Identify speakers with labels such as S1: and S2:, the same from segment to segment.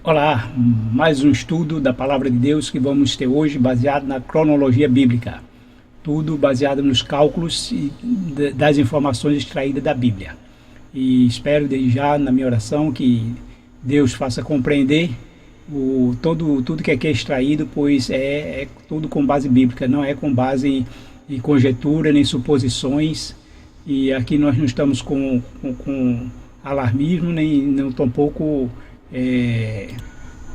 S1: Olá, mais um estudo da Palavra de Deus que vamos ter hoje baseado na cronologia bíblica. Tudo baseado nos cálculos das informações extraídas da Bíblia. E espero desde já na minha oração que Deus faça compreender tudo que aqui é extraído, pois é tudo com base bíblica, não é com base em conjectura nem suposições. E aqui nós não estamos com alarmismo, nem não tampouco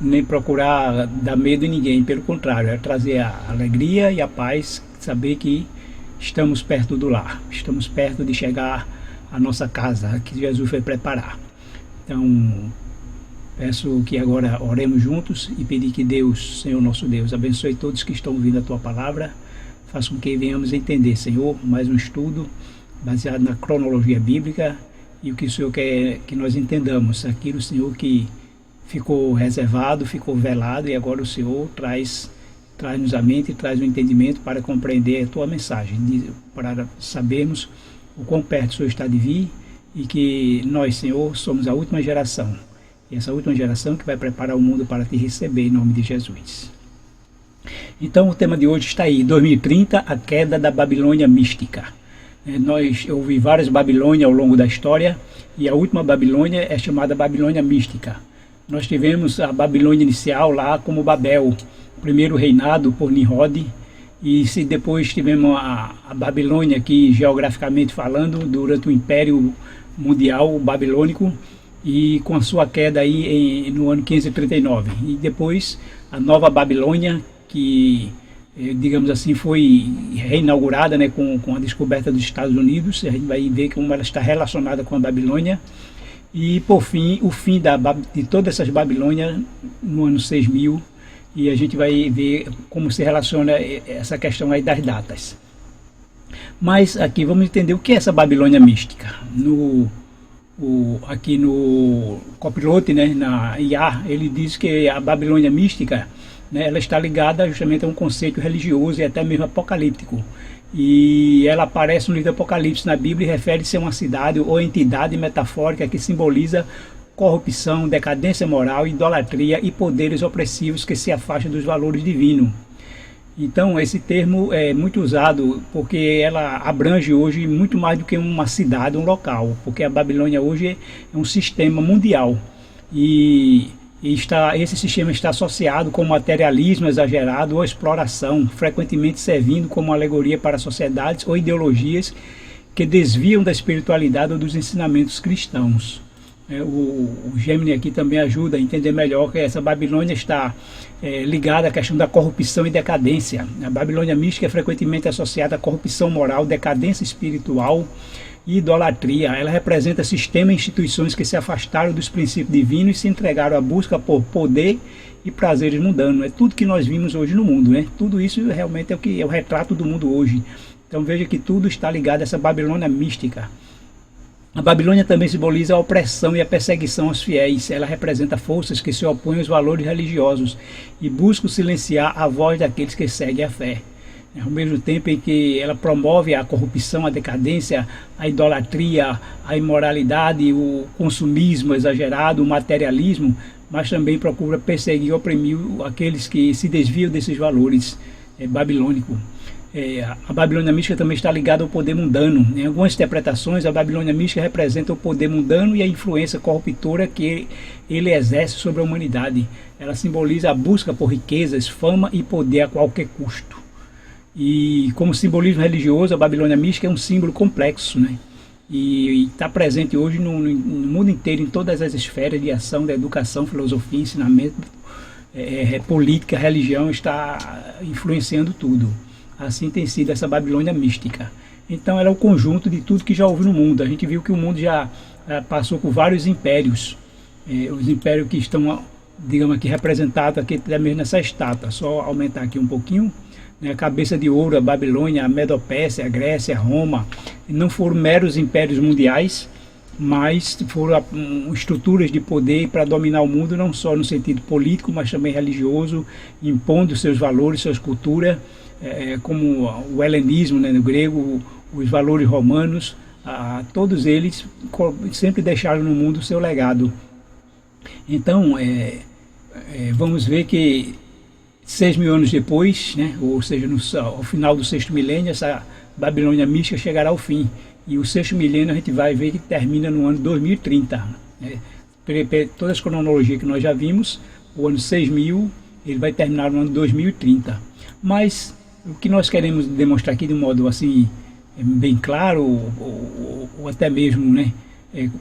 S1: nem procurar dar medo em ninguém, pelo contrário, é trazer a alegria e a paz, saber que estamos perto do lar, estamos perto de chegar à nossa casa que Jesus foi preparar. Então, peço que agora oremos juntos e pedir que Deus, Senhor nosso Deus, abençoe todos que estão ouvindo a Tua Palavra, faça com que venhamos entender, Senhor, mais um estudo baseado na cronologia bíblica e o que o Senhor quer que nós entendamos, aquilo, Senhor, que ficou reservado, ficou velado, e agora o Senhor traz-nos a mente, traz o entendimento para compreender a Tua mensagem, para sabermos o quão perto o Senhor está de vir e que nós, Senhor, somos a última geração. E essa última geração que vai preparar o mundo para Te receber em nome de Jesus. Então o tema de hoje está aí, 2030, a queda da Babilônia mística. Eu ouvi várias Babilônias ao longo da história e a última Babilônia é chamada Babilônia mística. Nós tivemos a Babilônia inicial lá como Babel, primeiro reinado por Nimrod, e se depois tivemos a Babilônia aqui, geograficamente falando, durante o Império Mundial Babilônico, e com a sua queda aí no ano 539. E depois a nova Babilônia, que, digamos assim, foi reinaugurada, né, com a descoberta dos Estados Unidos. A gente vai ver como ela está relacionada com a Babilônia. E, por fim, o fim de todas essas Babilônias no ano 6000, e a gente vai ver como se relaciona essa questão aí das datas. Mas aqui vamos entender o que é essa Babilônia mística. Aqui no copilote, né, na IA, ele diz que a Babilônia mística, né, ela está ligada justamente a um conceito religioso e até mesmo apocalíptico. E ela aparece no livro do Apocalipse na Bíblia e refere-se a uma cidade ou entidade metafórica que simboliza corrupção, decadência moral, idolatria e poderes opressivos que se afastam dos valores divinos. Então esse termo é muito usado porque ela abrange hoje muito mais do que uma cidade, um local, porque a Babilônia hoje é um sistema mundial e esse sistema está associado com materialismo exagerado ou exploração, frequentemente servindo como alegoria para sociedades ou ideologias que desviam da espiritualidade ou dos ensinamentos cristãos. O Gemini aqui também ajuda a entender melhor que essa Babilônia está ligada à questão da corrupção e decadência. A Babilônia mística é frequentemente associada à corrupção moral, decadência espiritual e idolatria. Ela representa sistemas e instituições que se afastaram dos princípios divinos e se entregaram à busca por poder e prazeres mundanos. É tudo que nós vimos hoje no mundo, né? Tudo isso realmente é o retrato do mundo hoje. Então veja que tudo está ligado a essa Babilônia mística. A Babilônia também simboliza a opressão e a perseguição aos fiéis. Ela representa forças que se opõem aos valores religiosos e buscam silenciar a voz daqueles que seguem a fé. Ao mesmo tempo em que ela promove a corrupção, a decadência, a idolatria, a imoralidade, o consumismo exagerado, o materialismo, mas também procura perseguir e oprimir aqueles que se desviam desses valores babilônicos. A Babilônia mística também está ligada ao poder mundano. Em algumas interpretações, a Babilônia mística representa o poder mundano e a influência corruptora que ele exerce sobre a humanidade. Ela simboliza a busca por riquezas, fama e poder a qualquer custo. E como simbolismo religioso, a Babilônia mística é um símbolo complexo, né? E está presente hoje no mundo inteiro, em todas as esferas de ação, da educação, filosofia, ensinamento, política, religião, está influenciando tudo. Assim tem sido essa Babilônia mística. Então ela é o conjunto de tudo que já houve no mundo. A gente viu que o mundo já passou por vários impérios. Os impérios que estão, digamos aqui, representados aqui até mesmo nessa estátua. Só aumentar aqui um pouquinho. A cabeça de ouro, a Babilônia, a Medopécia, a Grécia, a Roma, não foram meros impérios mundiais, mas foram estruturas de poder para dominar o mundo, não só no sentido político, mas também religioso, impondo seus valores, suas culturas, como o helenismo, né, no grego, os valores romanos, todos eles sempre deixaram no mundo o seu legado. Então, vamos ver que 6.000 anos depois, né, ou seja, ao final do sexto milênio, essa Babilônia mística chegará ao fim. E o sexto milênio a gente vai ver que termina no ano 2030. Né? Todas as cronologias que nós já vimos, o ano 6.000, ele vai terminar no ano 2030. Mas o que nós queremos demonstrar aqui de um modo assim, bem claro, ou até mesmo, né,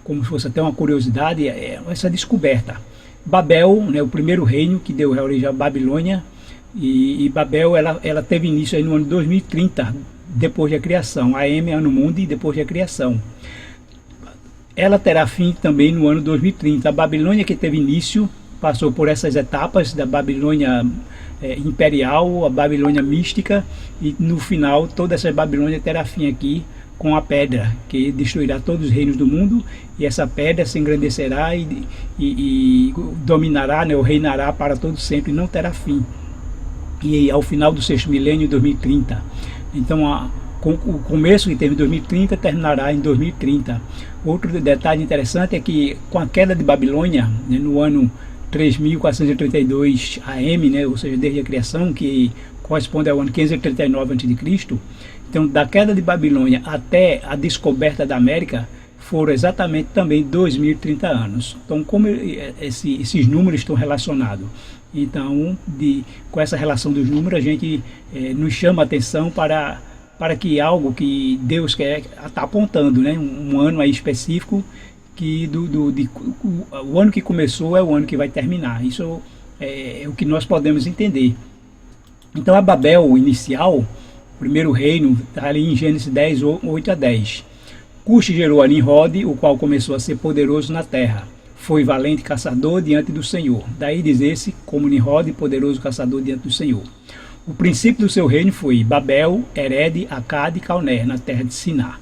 S1: como se fosse até uma curiosidade, é essa descoberta. Babel, né, o primeiro reino que deu origem à Babilônia, e Babel ela teve início aí no ano 2030, depois da criação. AM é ano mundo e depois da criação. Ela terá fim também no ano 2030. A Babilônia que teve início passou por essas etapas da Babilônia imperial, a Babilônia mística, e no final toda essa Babilônia terá fim aqui com a pedra, que destruirá todos os reinos do mundo, e essa pedra se engrandecerá e dominará, né, ou reinará para todo sempre, e não terá fim. E ao final do sexto milênio, em 2030. Então, o começo que teve em 2030 terminará em 2030. Outro detalhe interessante é que com a queda de Babilônia, né, no ano 3.432 AM, né, ou seja, desde a criação, que corresponde ao ano 539 a.C., então da queda de Babilônia até a descoberta da América foram exatamente também 2.030 anos. Então, como esses números estão relacionados? Então, com essa relação dos números, a gente nos chama a atenção para que algo que Deus quer está apontando, né? Um ano aí específico, que o ano que começou é o ano que vai terminar. Isso é o que nós podemos entender. Então, a Babel inicial, o primeiro reino, está ali em Gênesis 10, 8 a 10. Cush gerou a Nimrod, o qual começou a ser poderoso na terra. Foi valente caçador diante do Senhor. Daí dizer-se, como Nimrod, poderoso caçador diante do Senhor. O princípio do seu reino foi Babel, Ered, Acade e Calné, na terra de Siná,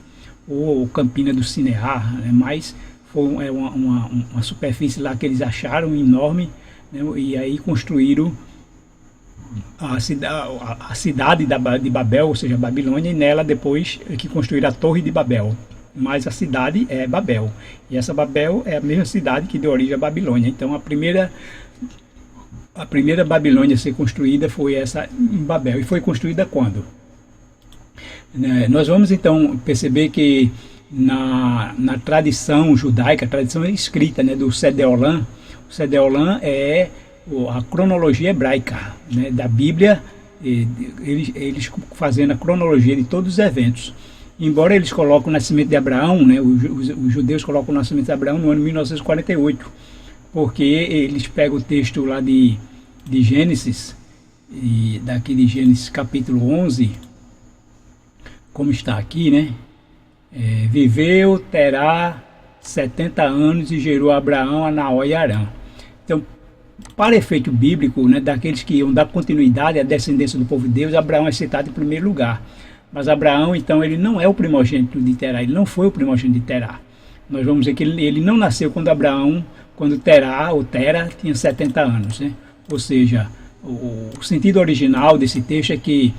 S1: ou Campina do Sinear, né? Mas foi uma superfície lá que eles acharam enorme, né? E aí construíram a cidade de Babel, ou seja, Babilônia, e nela depois que construíram a Torre de Babel. Mas a cidade é Babel. E essa Babel é a mesma cidade que deu origem à Babilônia. Então a primeira Babilônia a ser construída foi essa em Babel. E foi construída quando? Nós vamos então perceber que na tradição judaica, a tradição escrita, né, do Sedeolam, o Sedeolam é a cronologia hebraica, né, da Bíblia, eles fazendo a cronologia de todos os eventos. Embora eles coloquem o nascimento de Abraão, né, os judeus colocam o nascimento de Abraão no ano 1948, porque eles pegam o texto lá de Gênesis, e daqui de Gênesis capítulo 11, como está aqui, né? Viveu Terá 70 anos e gerou Abraão, a Naó e Arã. Então, para efeito bíblico, né, daqueles que iam dar continuidade à descendência do povo de Deus, Abraão é citado em primeiro lugar. Mas Abraão, então, ele não é o primogênito de Terá, ele não foi o primogênito de Terá. Nós vamos ver que ele não nasceu quando Terá, ou Tera, tinha 70 anos. Né? Ou seja, o sentido original desse texto é que,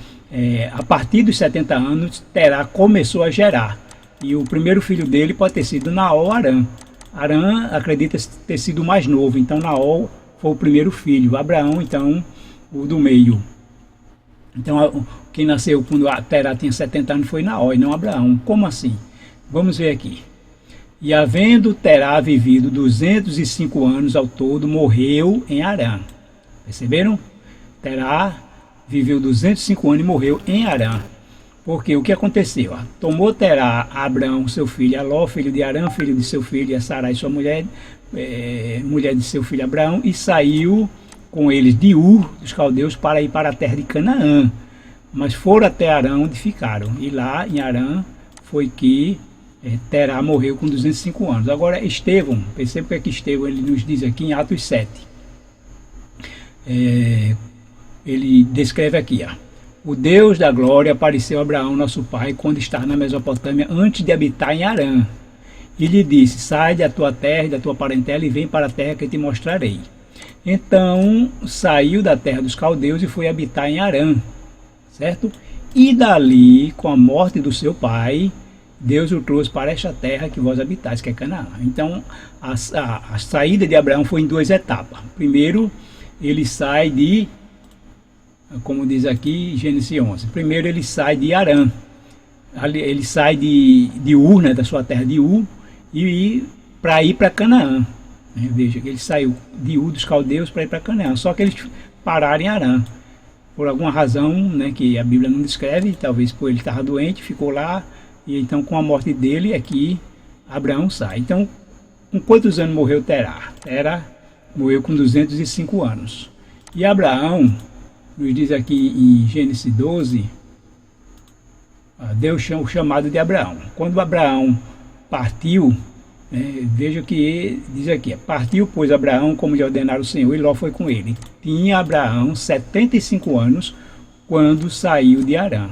S1: a partir dos 70 anos, Terá começou a gerar. E o primeiro filho dele pode ter sido Naó ou Arã. Arã acredita ter sido o mais novo, então Naó foi o primeiro filho. Abraão, então, o do meio. Então, quem nasceu quando a Terá tinha 70 anos foi Naó e não Abraão. Como assim? Vamos ver aqui. E havendo Terá vivido 205 anos ao todo, morreu em Harã. Perceberam? Terá viveu 205 anos e morreu em Harã. Porque o que aconteceu? Tomou Terá a Abraão, seu filho, a Ló, filho de Harã, filho de seu filho, e a Sarai, sua mulher, mulher de seu filho Abraão, e saiu com eles de Ur, dos caldeus, para ir para a terra de Canaã. Mas foram até Harã, onde ficaram. E lá em Harã foi que Terá morreu com 205 anos. Agora Estevão, perceba o que é que Estevão ele nos diz aqui em Atos 7. Ele descreve aqui, o Deus da glória apareceu a Abraão, nosso pai, quando estava na Mesopotâmia, antes de habitar em Harã. E lhe disse, sai da tua terra e da tua parentela e vem para a terra que te mostrarei. Então saiu da terra dos caldeus e foi habitar em Harã, certo? E dali, com a morte do seu pai, Deus o trouxe para esta terra que vós habitais, que é Canaã. Então, a saída de Abraão foi em duas etapas. Primeiro, ele sai de, como diz aqui, Gênesis 11. Primeiro ele sai de Harã, ele sai de Ur, né, da sua terra de Ur, e para ir para Canaã. Veja que ele saiu de Ur dos caldeus para ir para Canaã, só que eles pararam em Harã. Por alguma razão, né, que a Bíblia não descreve, talvez por ele estava doente, ficou lá, e então com a morte dele é que Abraão sai. Então, com quantos anos morreu Terá? Terá morreu com 205 anos. E Abraão, nos diz aqui em Gênesis 12, deu o chamado de Abraão. Quando Abraão partiu, veja que diz aqui, partiu, pois, Abraão, como lhe ordenara o Senhor, e Ló foi com ele. Tinha Abraão 75 anos quando saiu de Harã.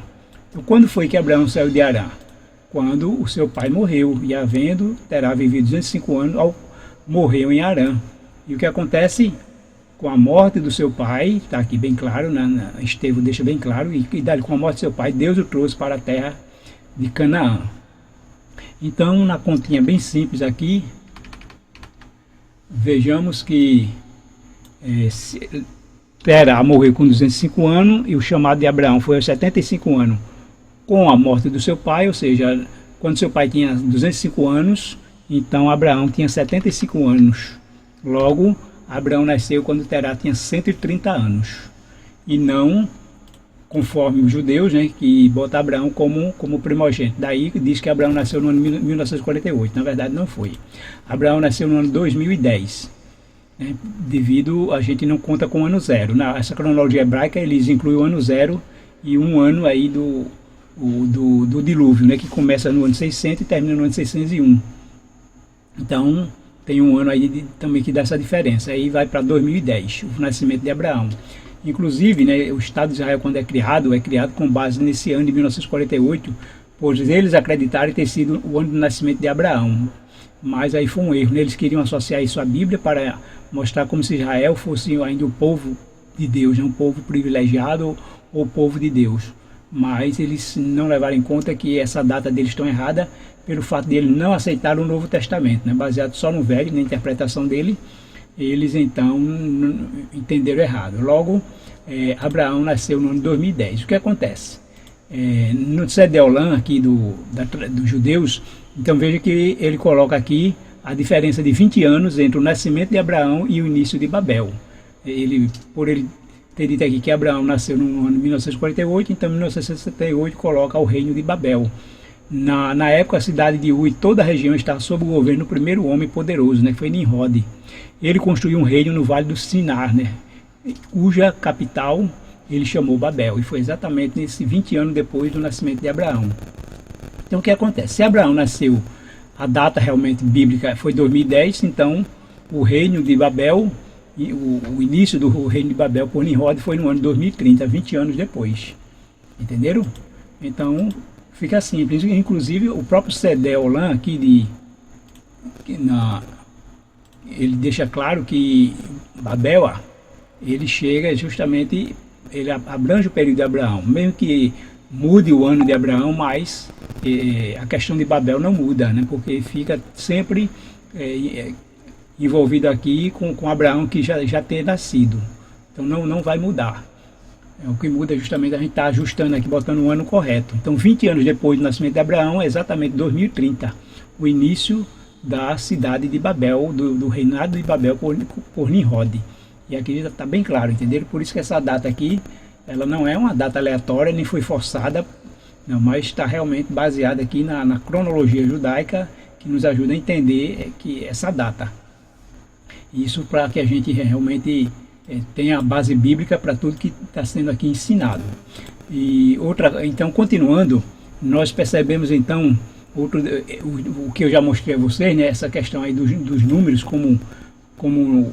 S1: Então, quando foi que Abraão saiu de Harã? Quando o seu pai morreu, e havendo, Terá vivido 205 anos, morreu em Harã. E o que acontece com a morte do seu pai, está aqui bem claro, Estevão deixa bem claro, e com a morte do seu pai, Deus o trouxe para a terra de Canaã. Então, na continha bem simples aqui, vejamos que Terá morreu com 205 anos e o chamado de Abraão foi aos 75 anos com a morte do seu pai, ou seja, quando seu pai tinha 205 anos, então Abraão tinha 75 anos. Logo, Abraão nasceu quando Terá tinha 130 anos. E não conforme os judeus, né, que botam Abraão como primogênito. Daí diz que Abraão nasceu no ano 1948. Na verdade, não foi. Abraão nasceu no ano 2010. Né, devido a gente não conta com o ano zero. Essa cronologia hebraica, eles incluem o ano zero e um ano aí do dilúvio, né, que começa no ano 600 e termina no ano 601. Então, tem um ano aí também que dá essa diferença. Aí vai para 2010, o nascimento de Abraão. Inclusive, né, o Estado de Israel, quando é criado com base nesse ano de 1948, pois eles acreditarem ter sido o ano do nascimento de Abraão. Mas aí foi um erro, né? Eles queriam associar isso à Bíblia para mostrar como se Israel fosse ainda o povo de Deus, né? Um povo privilegiado ou povo de Deus. Mas eles não levaram em conta que essa data deles estão errada pelo fato de eles não aceitar o Novo Testamento, né? Baseado só no Velho, na interpretação dele. Eles então entenderam errado. Logo, Abraão nasceu no ano 2010. O que acontece? No Sedeolã aqui dos judeus, então veja que ele coloca aqui a diferença de 20 anos entre o nascimento de Abraão e o início de Babel. Por ele ter dito aqui que Abraão nasceu no ano 1948, então em 1968 coloca o reino de Babel. Na época, a cidade de Ur e toda a região estava sob o governo do primeiro homem poderoso, né, que foi Nimrod. Ele construiu um reino no Vale do Sinar, né, cuja capital ele chamou Babel, e foi exatamente nesses 20 anos depois do nascimento de Abraão. Então o que acontece? Se Abraão nasceu, a data realmente bíblica foi 2010, então o reino de Babel, o início do reino de Babel por Nimrod foi no ano 2030, 20 anos depois. Entenderam? Então fica simples. Inclusive o próprio Sedeolã aqui ele deixa claro que Babel, ele chega justamente, ele abrange o período de Abraão, mesmo que mude o ano de Abraão, mas a questão de Babel não muda, né? Porque fica sempre envolvido aqui com Abraão que já tem nascido. Então não vai mudar. O que muda é justamente a gente estar ajustando aqui, botando o ano correto. Então 20 anos depois do nascimento de Abraão é exatamente 2030, o início da cidade de Babel, do reinado de Babel por Nimrod. E aqui já está bem claro, entenderam? Por isso que essa data aqui, ela não é uma data aleatória, nem foi forçada, não, mas está realmente baseada aqui na cronologia judaica, que nos ajuda a entender que essa data. Isso para que a gente realmente tenha a base bíblica para tudo que está sendo aqui ensinado. Então, continuando, nós percebemos então o que eu já mostrei a vocês, né, essa questão aí dos números, como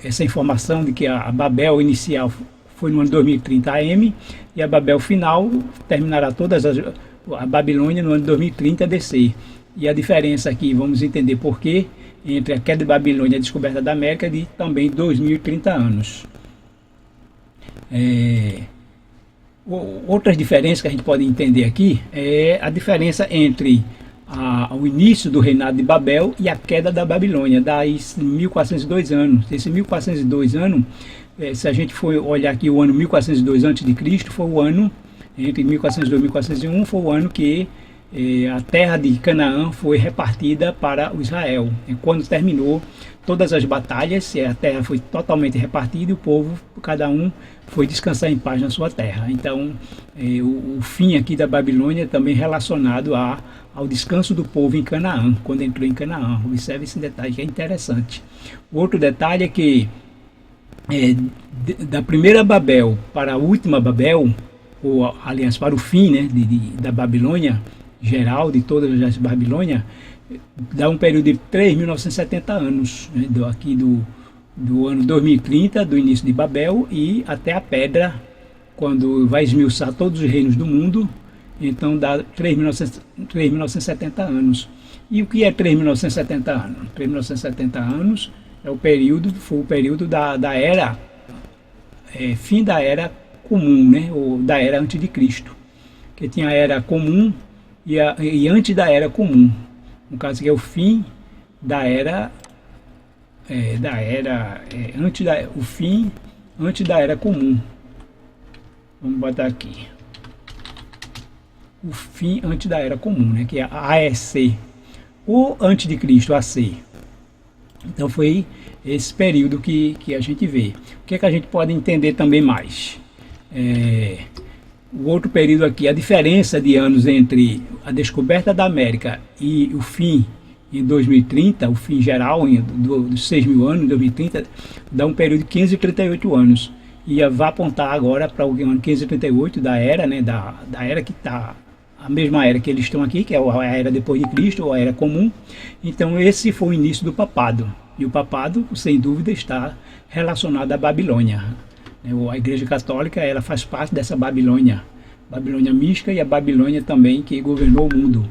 S1: essa informação de que a Babel inicial foi no ano 2030 AM e a Babel final terminará a Babilônia no ano 2030 DC. E a diferença aqui, vamos entender por quê, entre a queda de Babilônia e a descoberta da América de também 2030 anos. Outras diferenças que a gente pode entender aqui é a diferença entre o início do reinado de Babel e a queda da Babilônia, daí 1402 anos. Esse 1402 anos, se a gente for olhar aqui o ano 1402 a.C., foi o ano, entre 1402 e 1401, foi o ano que a terra de Canaã foi repartida para o Israel. E quando terminou todas as batalhas, a terra foi totalmente repartida e o povo, cada um, foi descansar em paz na sua terra. Então, o fim aqui da Babilônia é também relacionado ao descanso do povo em Canaã, quando entrou em Canaã. Observe esse detalhe que é interessante. O outro detalhe é que da primeira Babel para a última Babel, ou aliás, para o fim, né, da Babilônia, geral, de todas as Babilônias, dá um período de 3.970 anos, né, aqui do ano 2030, do início de Babel, e até a pedra, quando vai esmiuçar todos os reinos do mundo, então dá 3.970 anos. E o que é 3.970 anos? 3.970 anos foi o período da era, fim da era comum, né, ou da era antes de Cristo, que tinha a era comum e antes da era comum. No caso que é o fim da era, o fim antes da era comum. Vamos botar aqui. O fim antes da era comum, né, que é a AEC, ou antes de Cristo, AC. Então foi esse período que a gente vê. O que é que a gente pode entender também mais? O outro período aqui, a diferença de anos entre a descoberta da América e o fim em 2030, o fim geral dos 6.000 anos, em 2030, dá um período de 538 anos. E vai apontar agora para o ano 538 da era, né, da era que está, a mesma era que eles estão aqui, que é a era depois de Cristo, ou a era comum. Então esse foi o início do papado. E o papado, sem dúvida, está relacionado à Babilônia. A Igreja Católica, ela faz parte dessa Babilônia mística, e a Babilônia também que governou o mundo,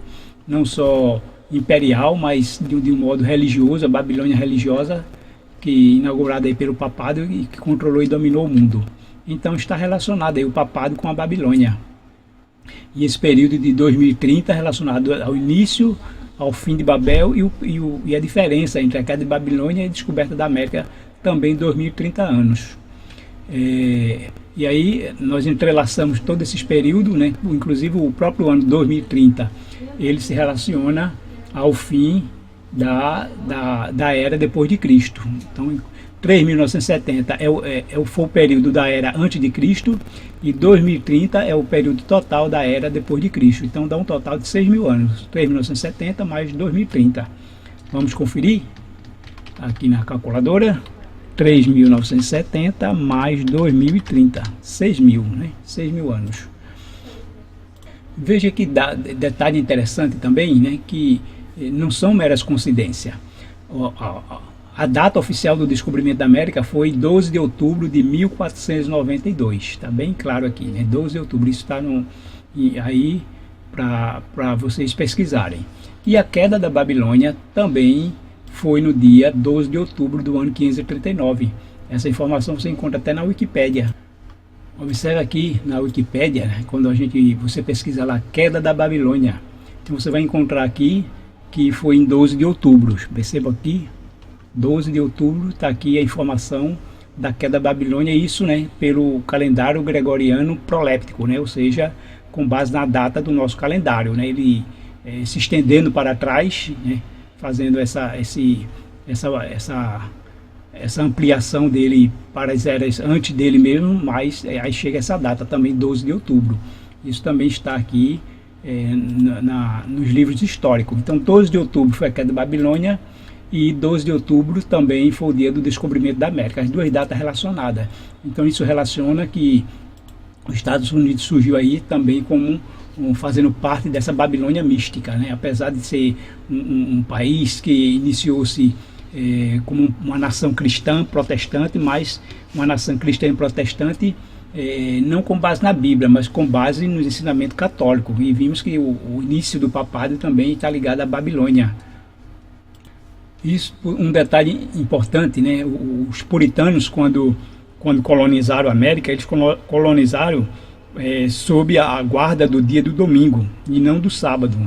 S1: não só imperial, mas de um modo religioso, a Babilônia religiosa, que inaugurada aí pelo papado e que controlou e dominou o mundo. Então está relacionado aí o papado com a Babilônia. E esse período de 2030 relacionado ao início, ao fim de Babel e a diferença entre a queda de Babilônia e a descoberta da América, também 2030 anos. E aí nós entrelaçamos todos esses períodos, né? Inclusive o próprio ano 2030, ele se relaciona ao fim da era depois de Cristo. Então 3.970 foi o período da era antes de Cristo, e 2030 é o período total da era depois de Cristo. Então dá um total de 6.000 anos, 3.970 mais 2030. Vamos conferir aqui na calculadora. 3.970 mais 2030, 6.000, né? 6.000 anos. Veja que detalhe interessante também, né? Que não são meras coincidências. A data oficial do descobrimento da América foi 12 de outubro de 1492. Está bem claro aqui, né? 12 de outubro, isso está aí para vocês pesquisarem. E a queda da Babilônia também foi no dia 12 de outubro do ano 539. Essa informação você encontra até na Wikipédia. Observe aqui na Wikipédia, né, quando você pesquisa lá, queda da Babilônia. Então você vai encontrar aqui que foi em 12 de outubro. Perceba aqui, 12 de outubro, está aqui a informação da queda da Babilônia, isso, né, pelo calendário gregoriano proléptico, né, ou seja, com base na data do nosso calendário, né, ele se estendendo para trás, né, fazendo essa ampliação dele para as eras antes dele mesmo, mas aí chega essa data também, 12 de outubro. Isso também está aqui nos livros históricos. Então 12 de outubro foi a queda da Babilônia, e 12 de outubro também foi o dia do descobrimento da América, as duas datas relacionadas. Então isso relaciona que os Estados Unidos surgiu aí também como fazendo parte dessa Babilônia mística, né? Apesar de ser um país que iniciou-se como uma nação cristã protestante, mas uma nação cristã e protestante não com base na Bíblia, mas com base no ensinamento católico. E vimos que o início do papado também está ligado à Babilônia. Isso, um detalhe importante, né? Os puritanos, quando colonizaram a América, eles colonizaram sob a guarda do dia do domingo e não do sábado,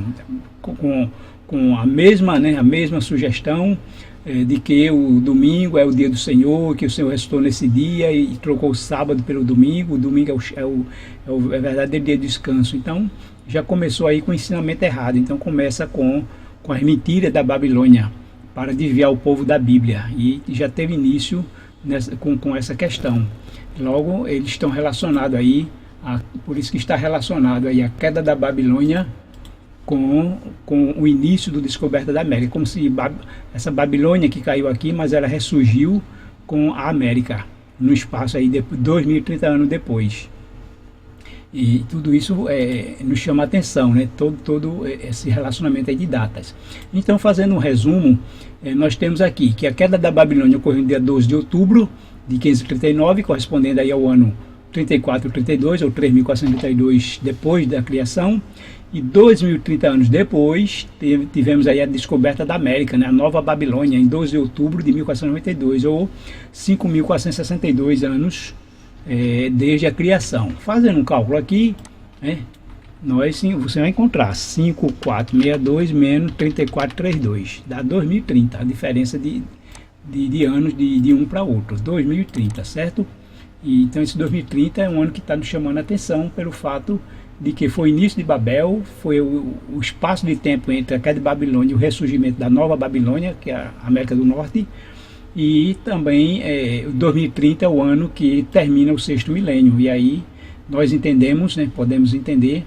S1: com a mesma sugestão de que o domingo é o dia do Senhor, que o Senhor ressuscitou nesse dia e trocou o sábado pelo domingo. O domingo é verdadeiro dia de descanso. Então já começou aí com o ensinamento errado. Então começa com as mentiras da Babilônia para desviar o povo da Bíblia, e já teve início com essa questão. Logo, eles estão relacionados aí, por isso que está relacionado aí a queda da Babilônia com o início do descoberta da América, como se essa Babilônia que caiu aqui, mas ela ressurgiu com a América, no espaço aí de 2030 anos depois. E tudo isso nos chama a atenção, né? Todo esse relacionamento aí de datas. Então, fazendo um resumo, nós temos aqui que a queda da Babilônia ocorreu no dia 12 de outubro de 539, correspondendo aí ao ano 3432, ou 3432 depois da criação. E 2030 anos depois, tivemos aí a descoberta da América, né? A Nova Babilônia, em 12 de outubro de 1492, ou 5.462 anos desde a criação. Fazendo um cálculo aqui, né, você vai encontrar 5462 menos 3432, dá 2030, a diferença de anos de um para outro, 2030, certo? E, então esse 2030 é um ano que está nos chamando a atenção pelo fato de que foi o início de Babel, foi o espaço de tempo entre a queda de Babilônia e o ressurgimento da Nova Babilônia, que é a América do Norte. E também 2030 é o ano que termina o sexto milênio. E aí nós entendemos, né, podemos entender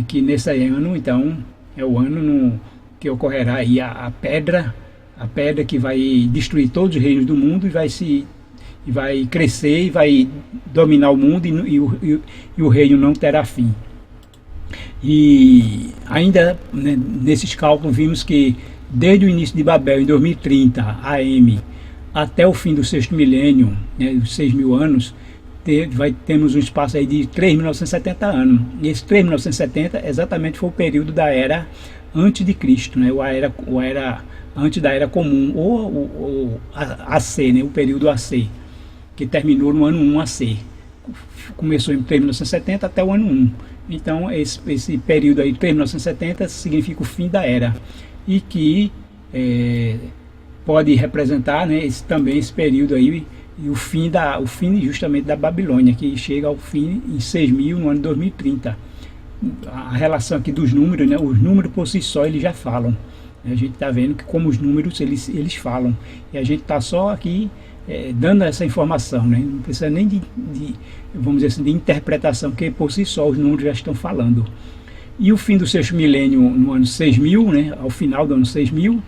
S1: que nesse ano, então, é o ano que ocorrerá aí a pedra que vai destruir todos os reinos do mundo e vai crescer e vai dominar o mundo, e o reino não terá fim. E ainda, né, nesses cálculos vimos que desde o início de Babel, em 2030 AM, até o fim do sexto milênio, né, os 6.000 anos, temos um espaço aí de 3.970 anos. E esse 3.970 exatamente foi o período da era antes de Cristo, né, a era antes da era comum, ou AC, né, o período AC, que terminou no ano 1 AC. Começou em 3.970 até o ano 1. Então esse período aí, 3.970, significa o fim da era. E que pode representar, né, também esse período aí, e o fim justamente da Babilônia, que chega ao fim em 6.000 no ano 2030. A relação aqui dos números, né, os números por si só eles já falam. A gente está vendo que como os números eles falam, e a gente está só aqui dando essa informação, né? Não precisa nem vamos dizer assim, de interpretação, porque por si só os números já estão falando. E o fim do sexto milênio no ano 6.000, né, ao final do ano 6.000,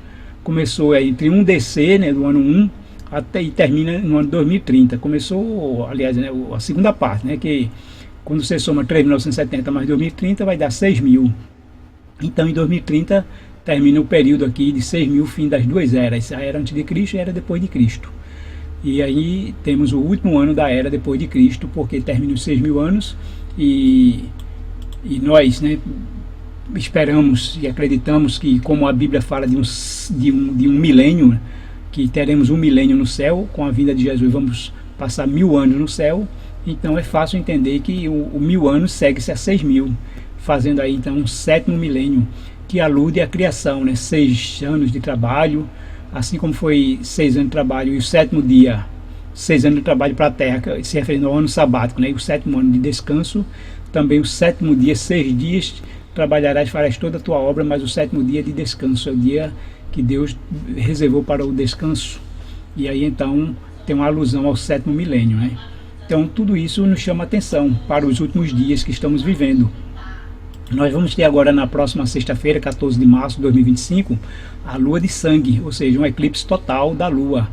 S1: começou entre 1 DC, né, do ano 1, e termina no ano 2030. Começou, aliás, né, a segunda parte, né, que quando você soma 3.970 mais 2030 vai dar 6.000. Então em 2030 termina o período aqui de 6.000, fim das duas eras, a era antes de Cristo e a era depois de Cristo. E aí temos o último ano da era depois de Cristo, porque termina os 6.000 anos, e nós, né, esperamos e acreditamos que, como a Bíblia fala de um milênio, que teremos um milênio no céu, com a vinda de Jesus vamos passar 1.000 anos no céu. Então é fácil entender que o 1.000 anos segue-se a 6.000, fazendo aí então um sétimo milênio, que alude à criação, né? 6 anos de trabalho, assim como foi 6 anos de trabalho e o sétimo dia, 6 anos de trabalho para a terra, se referindo ao ano sabático, né? E o sétimo ano de descanso, também o sétimo dia, 6 dias trabalharás, farás toda a tua obra, mas o sétimo dia de descanso é o dia que Deus reservou para o descanso. E aí então tem uma alusão ao sétimo milênio, né? Então tudo isso nos chama atenção para os últimos dias que estamos vivendo. Nós vamos ter agora na próxima sexta-feira, 14 de março de 2025, a lua de sangue, ou seja, um eclipse total da lua.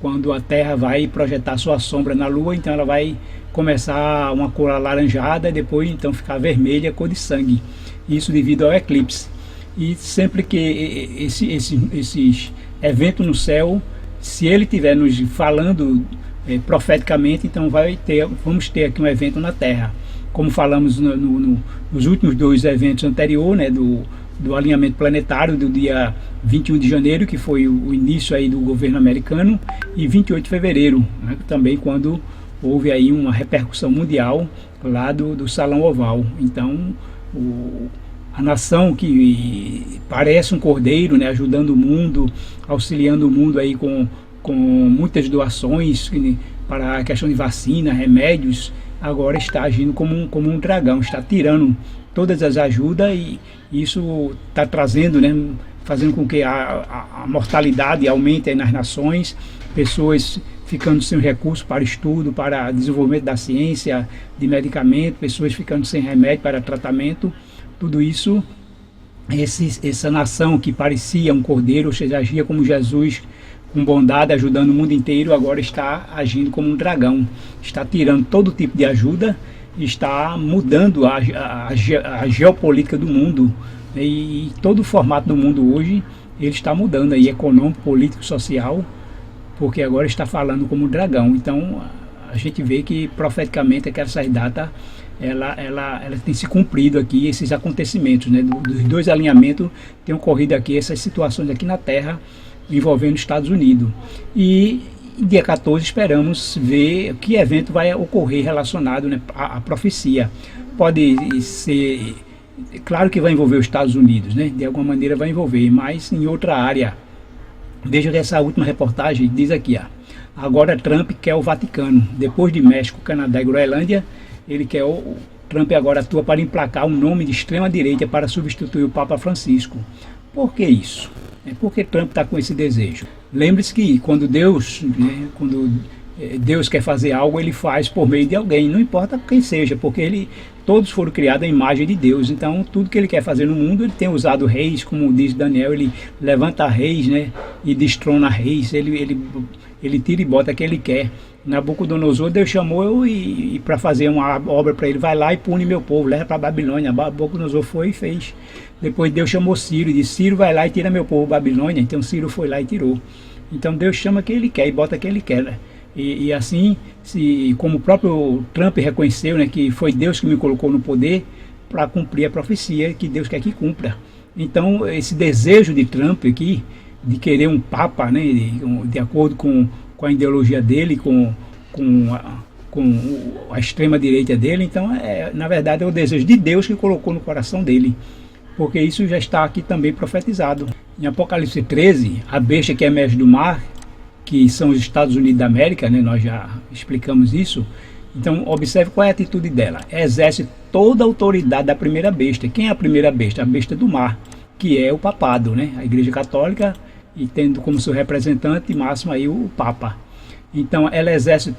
S1: Quando a Terra vai projetar sua sombra na lua, então ela vai começar uma cor alaranjada e depois então ficar vermelha, cor de sangue. Isso devido ao eclipse. E sempre que esses eventos no céu, se ele estiver nos falando profeticamente, então vamos ter aqui um evento na Terra. Como falamos nos últimos 2 eventos anteriores, né, do alinhamento planetário do dia 21 de janeiro, que foi o início aí do governo americano, e 28 de fevereiro, né, também quando houve aí uma repercussão mundial lá do Salão Oval. Então a nação que parece um cordeiro, né, ajudando o mundo, auxiliando o mundo aí com muitas doações para a questão de vacina, remédios, agora está agindo como um dragão, está tirando todas as ajudas e isso está trazendo, né, fazendo com que a mortalidade aumente aí nas nações, pessoas ficando sem recursos para estudo, para desenvolvimento da ciência, de medicamento, pessoas ficando sem remédio para tratamento, tudo isso, essa nação que parecia um cordeiro, ou seja, agia como Jesus, com bondade, ajudando o mundo inteiro, agora está agindo como um dragão, está tirando todo tipo de ajuda, está mudando a geopolítica do mundo, e todo o formato do mundo hoje, ele está mudando aí, econômico, político, social, porque agora está falando como dragão. Então a gente vê que profeticamente essa data ela tem se cumprido aqui, esses acontecimentos, né, dos dois alinhamentos tem ocorrido aqui, essas situações aqui na Terra envolvendo os Estados Unidos. E dia 14 esperamos ver que evento vai ocorrer relacionado, né, à profecia. Pode ser, claro que vai envolver os Estados Unidos, né, de alguma maneira vai envolver, mas em outra área. Veja que essa última reportagem diz aqui, agora Trump quer o Vaticano, depois de México, Canadá e Groenlândia, ele quer Trump agora atua para emplacar um nome de extrema direita para substituir o Papa Francisco. Por que isso? É porque Trump está com esse desejo. Lembre-se que quando Deus quer fazer algo, ele faz por meio de alguém, não importa quem seja, porque todos foram criados à imagem de Deus. Então, tudo que ele quer fazer no mundo, ele tem usado reis, como diz Daniel, ele levanta reis, né, e destrona reis, ele tira e bota quem ele quer. Nabucodonosor, Deus chamou e para fazer uma obra para ele, vai lá e pune meu povo, leva para a Babilônia. Nabucodonosor foi e fez. Depois Deus chamou Ciro e disse, Ciro vai lá e tira meu povo Babilônia. Então Ciro foi lá e tirou. Então Deus chama quem ele quer e bota quem ele quer, né? E assim, como o próprio Trump reconheceu, né, que foi Deus que me colocou no poder para cumprir a profecia que Deus quer que cumpra. Então esse desejo de Trump aqui, de querer um papa, né, de acordo com a ideologia dele, com a extrema direita dele, então na verdade é o desejo de Deus que colocou no coração dele, porque isso já está aqui também profetizado. Em Apocalipse 13, a besta que emerge do mar, que são os Estados Unidos da América, né, nós já explicamos isso. Então observe qual é a atitude dela, exerce toda a autoridade da primeira besta. Quem é a primeira besta? A besta do mar, que é o papado, né, a Igreja Católica, e tendo como seu representante máximo aí o Papa. Então ela exerce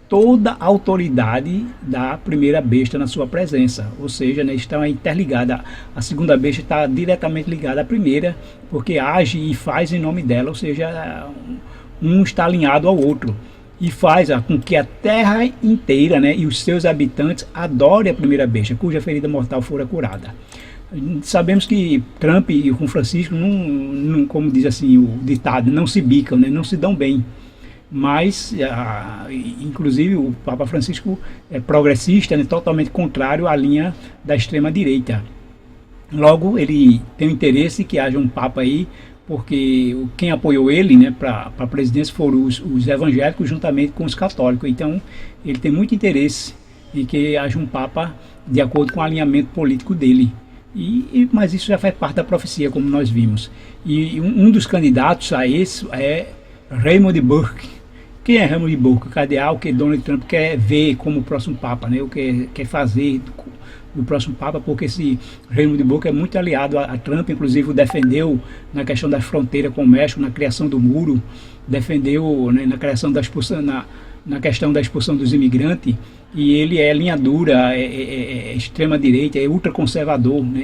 S1: toda a autoridade da primeira besta na sua presença, ou seja, né, estão interligadas. A segunda besta está diretamente ligada à primeira, porque age e faz em nome dela, ou seja, um está alinhado ao outro, e faz com que a terra inteira, né, e os seus habitantes adorem a primeira besta, cuja ferida mortal fora curada. Sabemos que Trump e com Francisco, não, como diz assim o ditado, não se bicam, né, não se dão bem. Mas, inclusive, o Papa Francisco é progressista, né, totalmente contrário à linha da extrema-direita. Logo, ele tem o interesse que haja um Papa aí, porque quem apoiou ele, né, para a presidência foram os evangélicos juntamente com os católicos. Então, ele tem muito interesse em que haja um Papa de acordo com o alinhamento político dele. Mas isso já faz parte da profecia, como nós vimos. E um dos candidatos a esse é Raymond Burke. Quem é Raymond Burke? O cardeal que Donald Trump quer ver como o próximo Papa, né? O que quer fazer do próximo Papa, porque esse Raymond Burke é muito aliado a Trump, inclusive o defendeu na questão da fronteira com o México, na criação do muro, defendeu, né, na criação da expulsão, na questão da expulsão dos imigrantes, e ele é linha dura, é extrema direita, é ultraconservador, né?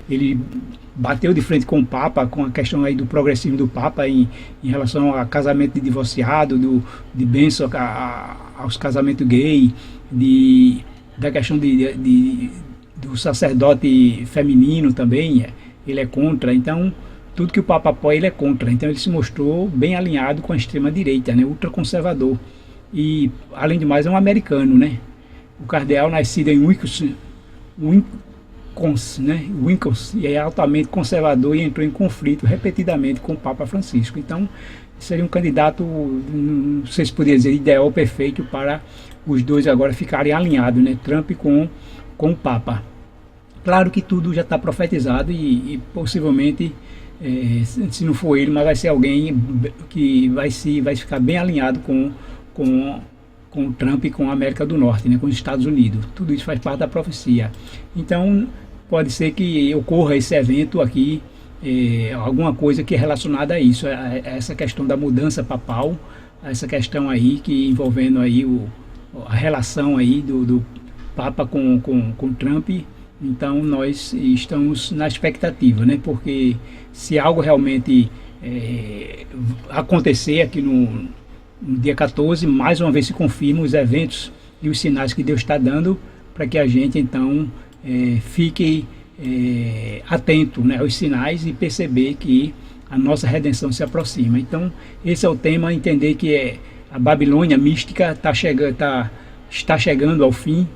S1: Ele bateu de frente com o Papa, com a questão aí do progressismo do Papa em relação a casamento de divorciado, de bênção aos casamentos gay, da questão do sacerdote feminino também, ele é contra. Então tudo que o Papa apoia, ele é contra. Então ele se mostrou bem alinhado com a extrema direita, né? Ultraconservador. E, além de mais, é um americano, né? O cardeal, nascido em Wisconsin, e é altamente conservador e entrou em conflito repetidamente com o Papa Francisco. Então, seria um candidato, não sei se poderia dizer, ideal, perfeito para os dois agora ficarem alinhados, né? Trump com o Papa. Claro que tudo já está profetizado e possivelmente, se não for ele, mas vai ser alguém que vai ficar bem alinhado com, com o Trump e com a América do Norte, né, com os Estados Unidos. Tudo isso faz parte da profecia. Então, pode ser que ocorra esse evento aqui, alguma coisa que é relacionada a isso, a essa questão da mudança papal, a essa questão aí que envolvendo aí a relação aí do Papa com Trump. Então nós estamos na expectativa, né? Porque se algo realmente acontecer aqui no dia 14, mais uma vez se confirmam os eventos e os sinais que Deus está dando para que a gente então fique atento, né, aos sinais e perceber que a nossa redenção se aproxima. Então esse é o tema, entender que a Babilônia mística está chegando ao fim.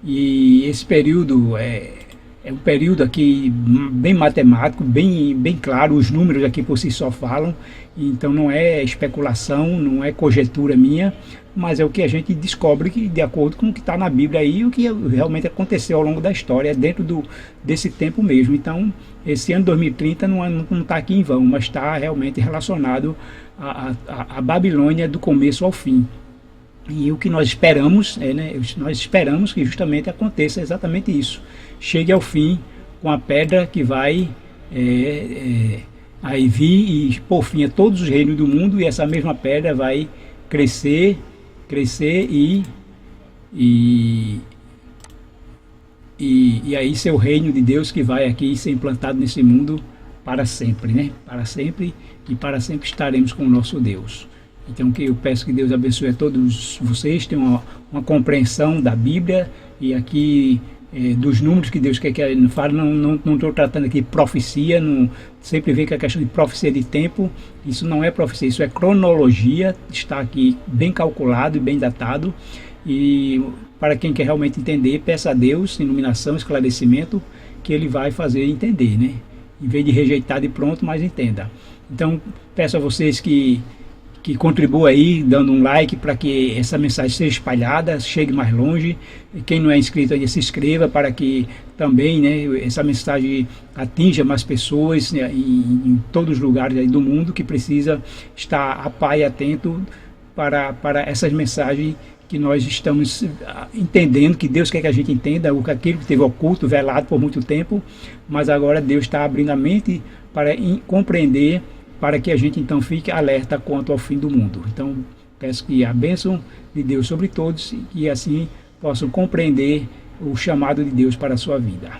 S1: E esse período é um período aqui bem matemático, bem claro, os números aqui por si só falam, então não é especulação, não é conjetura minha, mas é o que a gente descobre que, de acordo com o que está na Bíblia aí, o que realmente aconteceu ao longo da história, dentro desse tempo mesmo. Então, esse ano 2030 não está aqui em vão, mas está realmente relacionado à Babilônia do começo ao fim. E o que nós esperamos nós esperamos que justamente aconteça exatamente isso. Chegue ao fim com a pedra que vai aí vir e pôr fim a todos os reinos do mundo, e essa mesma pedra vai crescer e aí ser o reino de Deus que vai aqui ser implantado nesse mundo para sempre, né? Para sempre, e para sempre estaremos com o nosso Deus. Então que eu peço que Deus abençoe a todos vocês, tenham uma compreensão da Bíblia e aqui dos números que Deus quer que ele fale. Não estou tratando aqui de profecia, sempre vê que a questão de profecia de tempo, isso não é profecia, isso é cronologia, está aqui bem calculado e bem datado. E para quem quer realmente entender, peça a Deus iluminação, esclarecimento, que Ele vai fazer entender, né? Em vez de rejeitar de pronto, mas entenda. Então peço a vocês que contribua aí, dando um like para que essa mensagem seja espalhada, chegue mais longe. Quem não é inscrito ainda, se inscreva para que também, né, essa mensagem atinja mais pessoas, né, em todos os lugares aí do mundo, que precisa estar a par e atento para essas mensagens que nós estamos entendendo, que Deus quer que a gente entenda, aquilo que esteve oculto, velado por muito tempo, mas agora Deus está abrindo a mente para compreender, para que a gente então fique alerta quanto ao fim do mundo. Então peço que a bênção de Deus sobre todos e assim possam compreender o chamado de Deus para a sua vida.